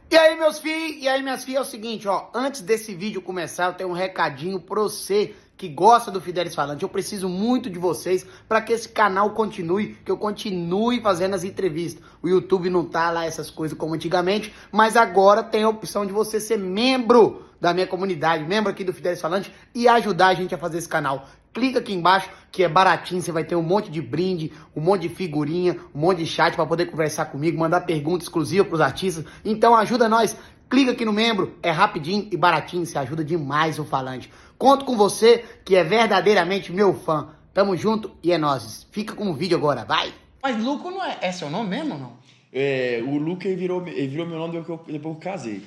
E aí, meus filhos, e aí, minhas filhas, é o seguinte, ó, antes desse vídeo começar, eu tenho um recadinho pra você que gosta do Fidelis Falante. Eu preciso muito de vocês para que esse canal continue, que eu continue fazendo as entrevistas. O YouTube não tá lá essas coisas como antigamente, mas agora tem a opção de você ser membro da minha comunidade, membro aqui do Fidelis Falante e ajudar a gente a fazer esse canal. Clica aqui embaixo, que é baratinho, você vai ter um monte de brinde, um monte de figurinha, um monte de chat para poder conversar comigo, mandar pergunta exclusiva pros artistas. Então ajuda nós, clica aqui no membro, é rapidinho e baratinho, você ajuda demais o Falante. Conto com você, que é verdadeiramente meu fã. Tamo junto e é nóis. Fica com o vídeo agora, vai! Mas Luco não é seu nome mesmo ou não? É, o Luco ele virou meu nome depois que eu casei.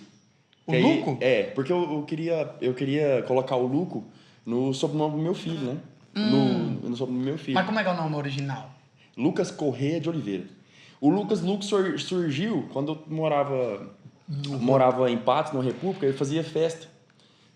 O Luco? Porque eu queria colocar o Luco no sobrenome do meu filho, né? No sobrenome do meu filho. Mas como é que é o nome original? Lucas Correia de Oliveira. O Lucas surgiu quando eu morava em Patos, na República, eu fazia festa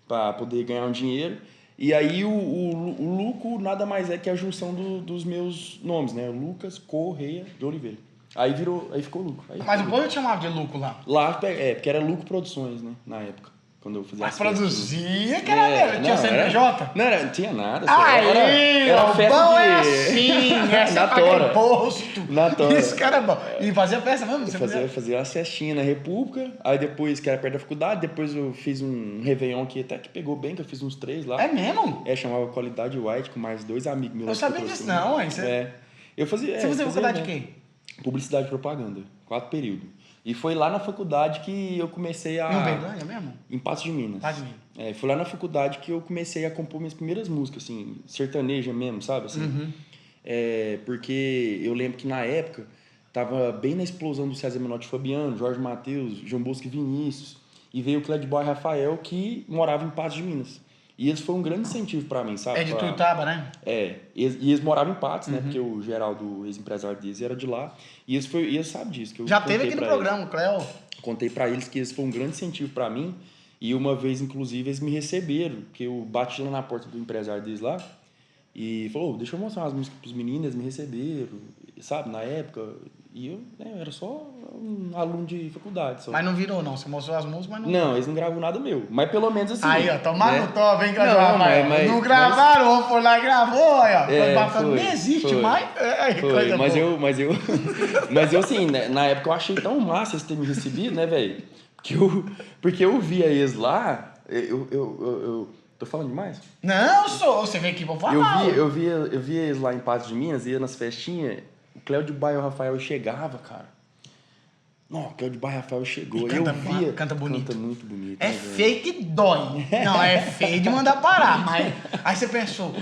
para poder ganhar um dinheiro. E aí o Luco nada mais é que a junção dos meus nomes, né? Lucas Correia de Oliveira. Aí ficou Luco. Mas o povo eu te chamava de Luco lá. Lá, porque era Luco Produções, né? Na época. Quando eu fazia Mas as festas. produzia, que era mesmo. Tinha CNPJ? Não tinha nada. Aí, era o festa bom de... é assim, essa Na paga tora. imposto. Na tora. Esse cara é bom. E fazia festa mesmo? Você Fazia uma festinha na República, aí depois, que era perto da faculdade, depois eu fiz um Réveillon que até que pegou bem, que eu fiz uns 3 lá. É mesmo? Chamava Qualidade White, com mais 2 amigos meus. Eu sabia disso não, hein? Eu fazia... Você fazia faculdade de né? quê? Publicidade e propaganda, 4 períodos. E foi lá na faculdade que eu comecei a... Em Uberlândia mesmo? Em Patos de Minas. Patos de Minas. Foi lá na faculdade que eu comecei a compor minhas primeiras músicas, assim, sertaneja mesmo, sabe? Assim, porque eu lembro que na época tava bem na explosão do César Menotti e Fabiano, Jorge Mateus, João Bosco e Vinícius, e veio o Clédboy Rafael, que morava em Patos de Minas. E eles foi um grande incentivo pra mim, sabe? É de Tuiutaba, né? E eles moravam em Patos, né? Porque o Geraldo, ex-empresário deles, era de lá. E eles sabem disso. Que eu Já teve aqui no programa, o Cléo. Contei pra eles que eles foi um grande incentivo pra mim. E uma vez, inclusive, eles me receberam. Porque eu bati lá na porta do empresário deles lá. E falou, deixa eu mostrar umas músicas pros meninos. Eles me receberam, sabe? Na época. E eu era só um aluno de faculdade. Só. Mas não virou, não. Você mostrou as músicas, mas não... Não, eles não gravam nada meu. Mas pelo menos assim... Aí, ó, tomaram né? no top, hein, gravar. Mas não gravaram, foi lá e gravou, aí, ó. Não existe foi, mais. Foi, mas eu, assim, né, na época eu achei tão massa eles terem me recebido, né, velho? Porque eu via eles lá, eu tô falando demais? Não, você veio aqui pra falar. Eu via eles lá em Patos de Minas, ia nas festinhas, o Clédboy e o Rafael chegava, cara. Não, o Clédboy e o Rafael chegou. Canta bonito. Canta muito bonito. É né, feio que dói. Não, é feio de mandar parar, mas... Aí você pensou,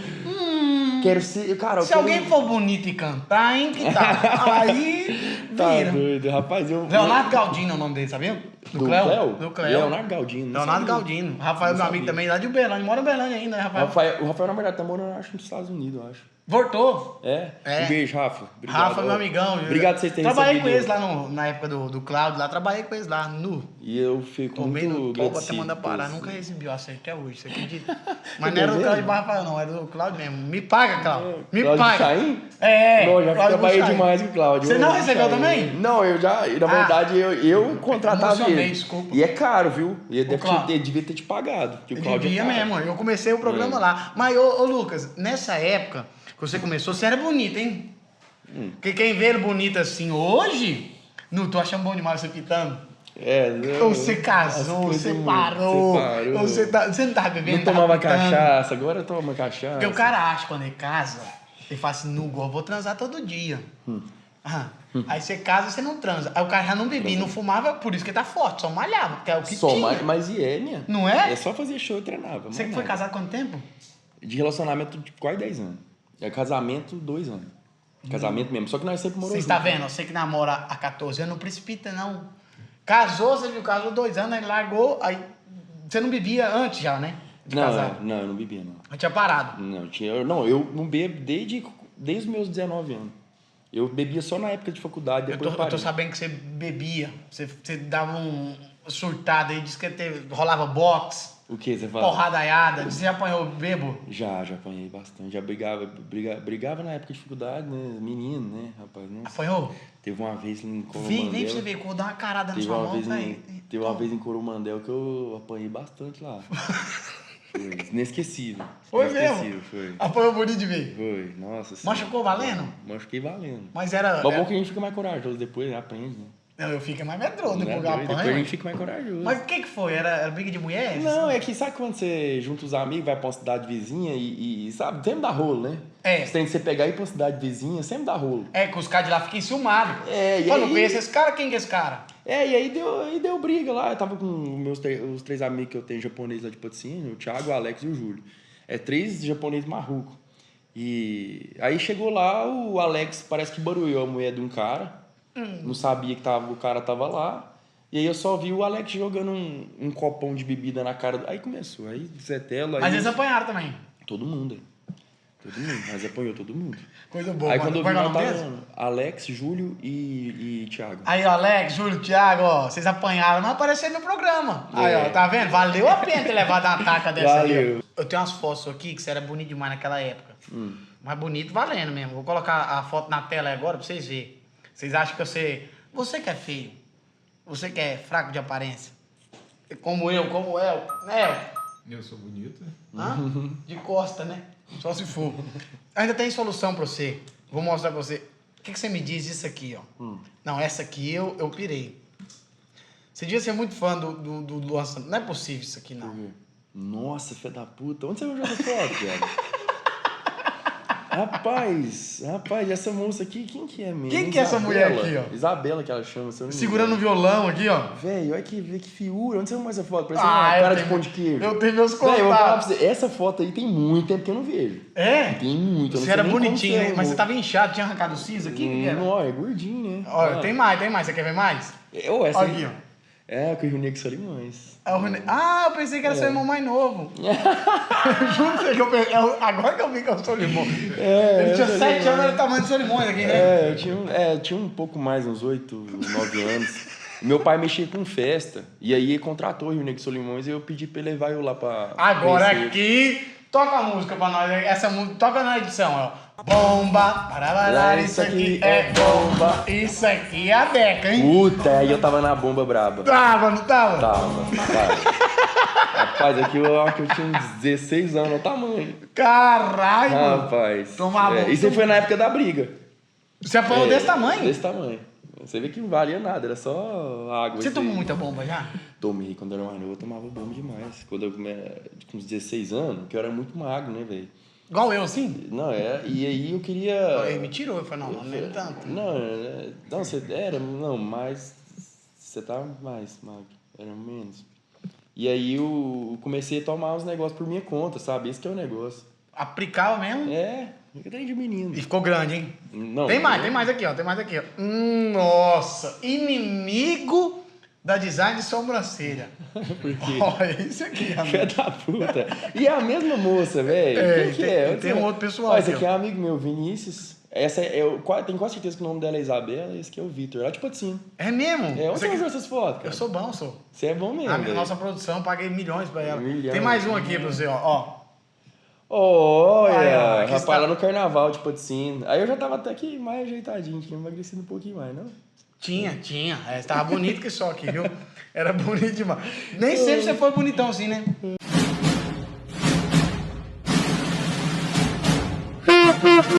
Quero ser... Cara, se alguém for bonito e cantar, hein, que tal? Aí, Tá vira. doido, rapaz, Leonardo Galdino é o nome dele, sabia? Do Cléo? Do Cléo. Leonardo Galdino. Leonardo Galdino. Rafael, meu amigo também, lá de Uberlândia. Mora em Uberlândia ainda, né, Rafael? O Rafael, na verdade, tá morando, acho, nos Estados Unidos, eu acho. Voltou. Um beijo, Rafa. Obrigado. Rafa, meu amigão. Obrigado por vocês terem Trabalhei com recebido. eles lá na época do Cláudio, lá trabalhei com eles lá, nu. E eu fico Tomei no muito topo até agradecido mandar parar. por Nunca isso. recebi o acerto até hoje, você acredita? Mas não era do Cláudio Rafael, não, era do Cláudio mesmo. Me paga, Cláudio. Me Cláudio paga. Chaim? É. Não, já Cláudio trabalhei Chaim. demais com o Cláudio. Você não Eu recebeu Chaim. também? Não, eu já, na verdade, eu contratava emocionei, ele. desculpa. E é caro, viu? E ele Cláudio. devia ter te pagado. Que o Cláudio Devia é caro. mesmo, eu comecei o programa lá. Mas, ô Lucas, nessa época que você começou, você era bonito, hein? Porque quem vê ele bonito assim hoje, não tô achando bom demais você pitando. Você casou, você parou. Você não tava bebendo, Não tomava pitando. cachaça, agora eu tomo cachaça. Porque o cara acha quando ele casa, ele fala assim, não, eu vou transar todo dia. Aí você casa e você não transa. Aí o cara já não bebia, não fumava, por isso que ele tá forte, só malhava, porque é o que tinha. Mas minha. Não é? É só fazer show e treinava. Você que foi casado há quanto tempo? De relacionamento de quase 10 anos. É casamento, 2 anos. Casamento mesmo. Só que nós sempre moramos Você está vendo? Você que namora há 14 anos, não precipita, não. Casou, você viu, casou 2 anos, aí largou, aí você não bebia antes já, né? De casar. Não, eu não bebia, não. Eu tinha parado. Eu não bebo desde os meus 19 anos. Eu bebia só na época de faculdade, depois Eu tô sabendo que você bebia, você dava um surtado aí, disse que rolava boxe. O que você fala? Porradaiada, você já apanhou bebo? Já apanhei bastante. Já brigava na época de dificuldade, né? Menino, né, rapaz? Nossa. Apanhou? Teve uma vez em Coromandel. Vem pra você ver, vou dar uma carada na sua mão, velho. Teve uma vez em Coromandel que eu apanhei bastante lá. Foi inesquecível. Foi inesquecível, mesmo? Foi. Apanhou bonito de ver. Foi, nossa senhora. Machucou valendo? Machuquei valendo. Mas era... Mas bom que a gente fica mais corajoso depois, né? Aprende, né? Não, eu fico mais medroso depois que eu Depois a apanho. gente fica mais corajoso. Mas o que foi? Era briga de mulher? Não, é que sabe quando você junta os amigos, vai pra uma cidade vizinha e sabe, sempre dá rolo, né? É. Você tem que você pegar e ir pra uma cidade vizinha, sempre dá rolo. É, que os caras de lá ficam enciumados. E Fala, aí... não conheço esse cara? Quem que é esse cara? E aí deu briga lá. Eu tava com os 3 amigos que eu tenho japoneses lá de patrocínio, o Thiago, o Alex e o Júlio. 3 japoneses marrucos. E aí chegou lá, o Alex parece que barulhou a mulher de um cara. Não sabia que o cara tava lá. E aí eu só vi o Alex jogando um copão de bebida na cara. Aí começou. Aí Zetelo. Mas eles apanharam também. Todo mundo. Mas apanhou todo mundo. Coisa boa. Aí quando eu vi, nós tava Alex, Júlio e Thiago. Aí, Alex, Júlio, Thiago, ó, vocês apanharam, mas apareceram no programa. Aí, ó, tá vendo? Valeu a pena ter levado uma taca dessa Valeu. aí. Eu tenho umas fotos aqui que você era bonito demais naquela época. Mas bonito valendo mesmo. Vou colocar a foto na tela agora pra vocês verem. Vocês acham que você que é feio, você que é fraco de aparência, como eu, né? Eu sou bonito. Hã? De costa, né? Só se for. Ainda tem solução pra você. Vou mostrar pra você. O que você me diz disso aqui, ó? Não, essa aqui eu pirei. Você devia ser muito fã do Luan Santana. Não é possível isso aqui, não. Nossa, filho da puta. Onde você viu essa foto, velho? Rapaz, essa moça aqui, quem que é mesmo? Quem que é essa mulher aqui, ó? Isabela que ela chama, se eu não me Segurando o engano. violão aqui, ó. Velho, olha que figura. Onde você viu essa foto? Parece uma cara de pão de queijo. Eu tenho meus Velho, eu vou falar pra contatos. você, essa foto aí tem muito tempo que eu não vejo. É? Tem muito. eu não Você sei era nem como bonitinho, né? você Mas você arrumou. tava inchado, tinha arrancado o siso aqui? O que era? Não, é gordinho, né? Olha, tem mais. Você quer ver mais? Essa Olha aí- aqui, ó. É, com o Rio Negro Solimões. É o René. Ah, eu pensei que era seu irmão mais novo. Juro pra você que eu pensei. Agora que eu vi que eu sou irmão. Ele tinha 7 anos, era o tamanho do seu irmão aqui, né? Eu tinha um pouco mais, uns 8, 9 anos. Meu pai mexia com festa. E aí ele contratou o Rio Negro Solimões e eu pedi pra ele levar eu lá pra... Agora conhecer. aqui, toca a música pra nós. Essa música, toca na edição, ó. Bomba, para isso aqui é bomba. Isso aqui é a Deca, hein? Puta, aí eu tava na bomba braba. Tava, não tava? Tava. Rapaz, aqui eu acho que eu tinha uns 16 anos, olha o tamanho. Caralho, mano. Rapaz. Tomar bomba. Isso aí foi na época da briga. Você apanhou desse tamanho? Desse tamanho. Você vê que não valia nada, era só água. Você isso tomou aí. muita bomba já? Tomei, quando eu era mais novo, eu tomava bomba demais. Quando eu com uns 16 anos, que eu era muito magro, né, velho? Igual eu, assim? Não, e aí eu queria... Ele me tirou, eu falei, não é tanto. Não, você era, não, mas você tá mais magro, era menos. E aí eu comecei a tomar uns negócios por minha conta, sabe? Esse que é o negócio. Aplicava mesmo? Eu tenho de menino. E ficou grande, hein? Não, Tem mais aqui, ó. Nossa, inimigo da design de sobrancelha. Por quê? Olha isso aqui, amigo. Filha da puta. E é a mesma moça, velho. Quem que é? Tem um outro pessoal Ó, aqui, esse aqui ó. é amigo meu, Vinícius. Essa eu tenho quase certeza que o nome dela é Isabela, esse aqui é o Vitor. Ela tipo assim. É mesmo? Onde você viu essas fotos, cara? Eu sou bom, sou. Você é bom mesmo. A minha velho. nossa produção, paguei milhões pra ela. Milhões. Tem mais um aqui pra você, ó. Olha, Aí, ó, aqui rapaz, está- lá no carnaval de patrocínio. Aí eu já tava até aqui mais ajeitadinho, tinha emagrecido um pouquinho mais, não? Tinha. Tava bonito que só aqui, viu? Era bonito demais. Nem sempre você foi bonitão assim, né?